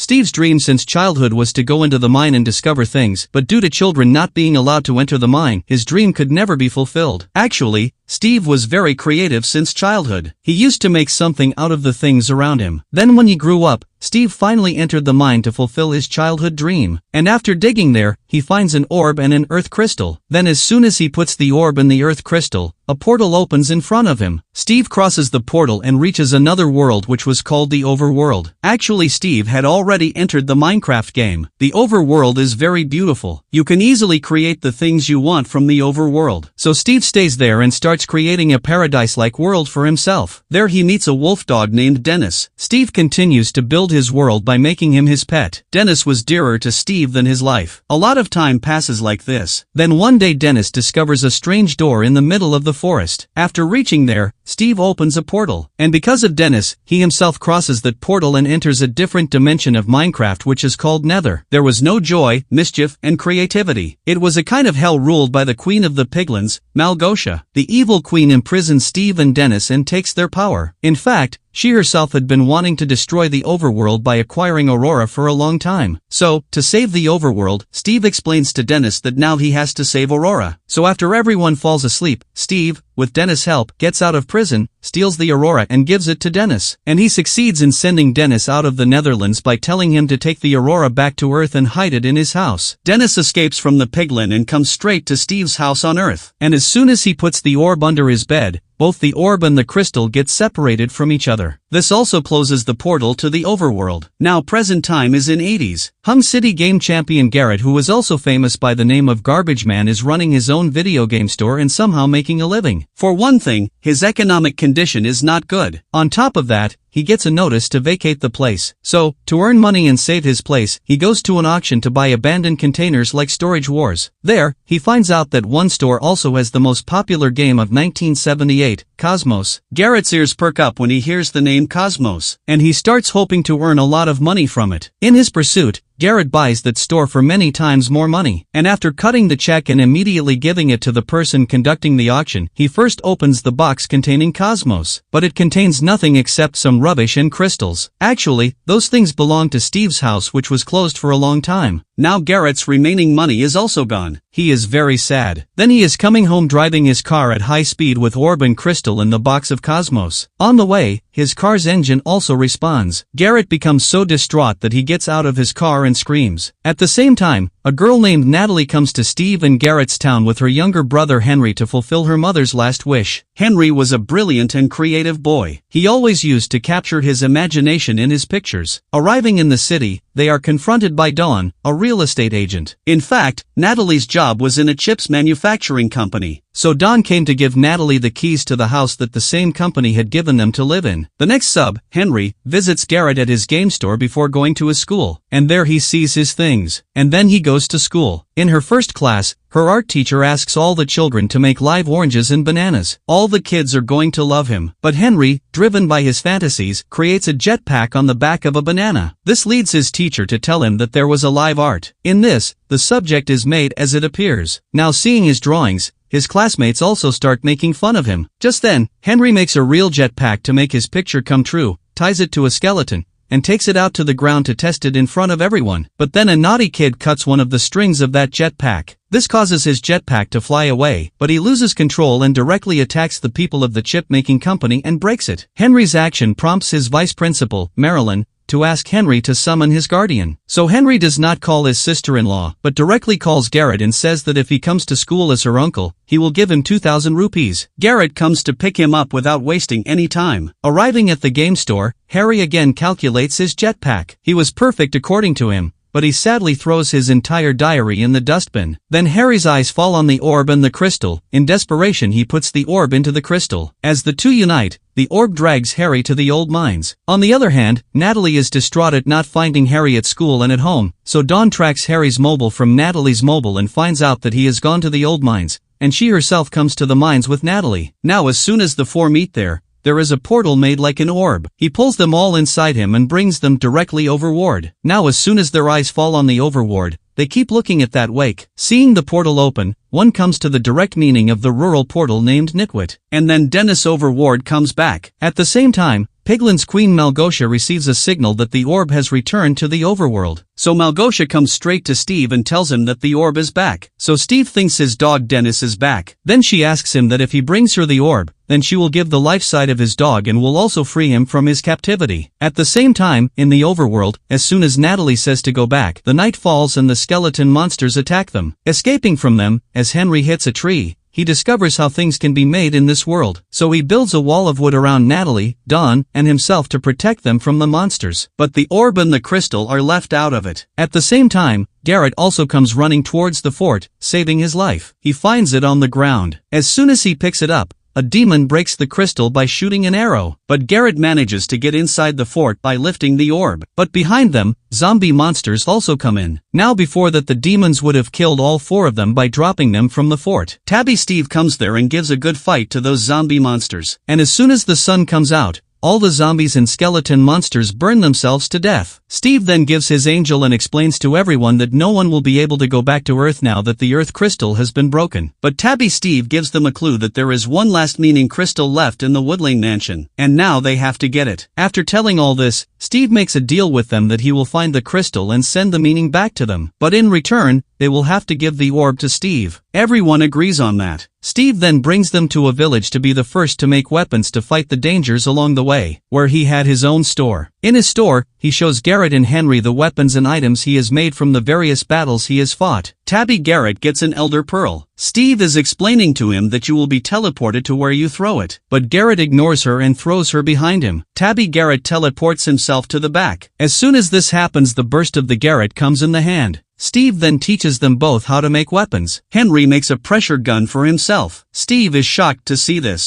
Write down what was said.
Steve's dream since childhood was to go into the mine and discover things, but due to children not being allowed to enter the mine, his dream could never be fulfilled. Actually, Steve was very creative since childhood. He used to make something out of the things around him. Then when he grew up, Steve finally entered the mine to fulfill his childhood dream. And after digging there, he finds an orb and an earth crystal. Then as soon as he puts the orb in the earth crystal, a portal opens in front of him. Steve crosses the portal and reaches another world which was called the Overworld. Actually, Steve had already entered the Minecraft game. The Overworld is very beautiful. You can easily create the things you want from the Overworld. So Steve stays there and starts creating a paradise-like world for himself. There he meets a wolf dog named Dennis. Steve continues to build his world by making him his pet. Dennis was dearer to Steve than his life. A lot of time passes like this. Then one day Dennis discovers a strange door in the middle of the forest. After reaching there, Steve opens a portal. And because of Dennis, he himself crosses that portal and enters a different dimension of Minecraft which is called Nether. There was no joy, mischief, and creativity. It was a kind of hell ruled by the queen of the piglins, Malgosia. The evil queen imprisons Steve and Dennis and takes their power. In fact, she herself had been wanting to destroy the overworld by acquiring Aurora for a long time. So, to save the overworld, Steve explains to Dennis that now he has to save Aurora. So after everyone falls asleep, Steve, with Dennis' help, gets out of prison, steals the Aurora and gives it to Dennis. And he succeeds in sending Dennis out of the Netherlands by telling him to take the Aurora back to Earth and hide it in his house. Dennis escapes from the piglin and comes straight to Steve's house on Earth. And as soon as he puts the orb under his bed, both the orb and the crystal get separated from each other. This also closes the portal to the overworld. Now present time is in 80s. Hum City game champion Garrett, who is also famous by the name of Garbage Man, is running his own video game store and somehow making a living. For one thing, his economic condition is not good. On top of that, he gets a notice to vacate the place. So, to earn money and save his place, he goes to an auction to buy abandoned containers like Storage Wars. There, he finds out that one store also has the most popular game of 1978, Cosmos. Garrett's ears perk up when he hears the name Cosmos, and he starts hoping to earn a lot of money from it. In his pursuit, Garrett buys that store for many times more money, and after cutting the check and immediately giving it to the person conducting the auction, he first opens the box containing Cosmos. But it contains nothing except some rubbish and crystals. Actually, those things belong to Steve's house, which was closed for a long time. Now Garrett's remaining money is also gone. He is very sad. Then he is coming home driving his car at high speed with orb and crystal in the box of Cosmos. On the way, his car's engine also respawns. Garrett becomes so distraught that he gets out of his car and screams. At the same time, a girl named Natalie comes to Steve and Garrett's town with her younger brother Henry to fulfill her mother's last wish. Henry was a brilliant and creative boy. He always used to capture his imagination in his pictures. Arriving in the city, they are confronted by Dawn, a real estate agent. In fact, Natalie's job was in a chips manufacturing company. So Dawn came to give Natalie the keys to the house that the same company had given them to live in. The next sub, Henry, visits Garrett at his game store before going to his school. And there he sees his things. And then he goes to school. In her first class, her art teacher asks all the children to make live oranges and bananas. All the kids are going to love him. But Henry, driven by his fantasies, creates a jetpack on the back of a banana. This leads his teacher to tell him that there was a live art. In this, the subject is made as it appears. Now seeing his drawings, his classmates also start making fun of him. Just then, Henry makes a real jetpack to make his picture come true, ties it to a skeleton, and takes it out to the ground to test it in front of everyone. But then a naughty kid cuts one of the strings of that jetpack. This causes his jetpack to fly away, but he loses control and directly attacks the people of the chip-making company and breaks it. Henry's action prompts his vice principal, Marilyn, to ask Henry to summon his guardian. So Henry does not call his sister-in-law, but directly calls Garrett and says that if he comes to school as her uncle, he will give him 2,000 rupees. Garrett comes to pick him up without wasting any time. Arriving at the game store, Harry again calculates his jetpack. He was perfect according to him, but he sadly throws his entire diary in the dustbin. Then Harry's eyes fall on the orb and the crystal. In desperation he puts the orb into the crystal. As the two unite, the orb drags Harry to the old mines. On the other hand, Natalie is distraught at not finding Harry at school and at home, so Dawn tracks Harry's mobile from Natalie's mobile and finds out that he has gone to the old mines, and she herself comes to the mines with Natalie. Now as soon as the four meet there is a portal made like an orb. He pulls them all inside him and brings them directly overward. Now as soon as their eyes fall on the overward, they keep looking at that wake. Seeing the portal open, one comes to the direct meaning of the rural portal named Nitwit. And then Dennis Overward comes back. At the same time, Piglin's queen Malgosia receives a signal that the orb has returned to the overworld. So Malgosia comes straight to Steve and tells him that the orb is back. So Steve thinks his dog Dennis is back. Then she asks him that if he brings her the orb, then she will give the life side of his dog and will also free him from his captivity. At the same time, in the overworld, as soon as Natalie says to go back, the night falls and the skeleton monsters attack them. Escaping from them, as Henry hits a tree, he discovers how things can be made in this world. So he builds a wall of wood around Natalie, Dawn, and himself to protect them from the monsters. But the orb and the crystal are left out of it. At the same time, Garrett also comes running towards the fort, saving his life. He finds it on the ground. As soon as he picks it up, a demon breaks the crystal by shooting an arrow, but Garrett manages to get inside the fort by lifting the orb. But behind them, zombie monsters also come in. Now before that the demons would have killed all 4 of them by dropping them from the fort. Tabby Steve comes there and gives a good fight to those zombie monsters. And as soon as the sun comes out, all the zombies and skeleton monsters burn themselves to death. Steve then gives his angel and explains to everyone that no one will be able to go back to Earth now that the Earth crystal has been broken. But Tabby Steve gives them a clue that there is one last meaning crystal left in the Woodling Mansion, and now they have to get it. After telling all this, Steve makes a deal with them that he will find the crystal and send the meaning back to them. But in return, they will have to give the orb to Steve. Everyone agrees on that. Steve then brings them to a village to be the first to make weapons to fight the dangers along the way, where he had his own store. In his store, he shows Garrett and Henry the weapons and items he has made from the various battles he has fought. Tabby Garrett gets an Elder Pearl. Steve is explaining to him that you will be teleported to where you throw it, but Garrett ignores her and throws her behind him. Tabby Garrett teleports himself to the back. As soon as this happens, the burst of the Garrett comes in the hand. Steve then teaches them both how to make weapons. Henry makes a pressure gun for himself. Steve is shocked to see this.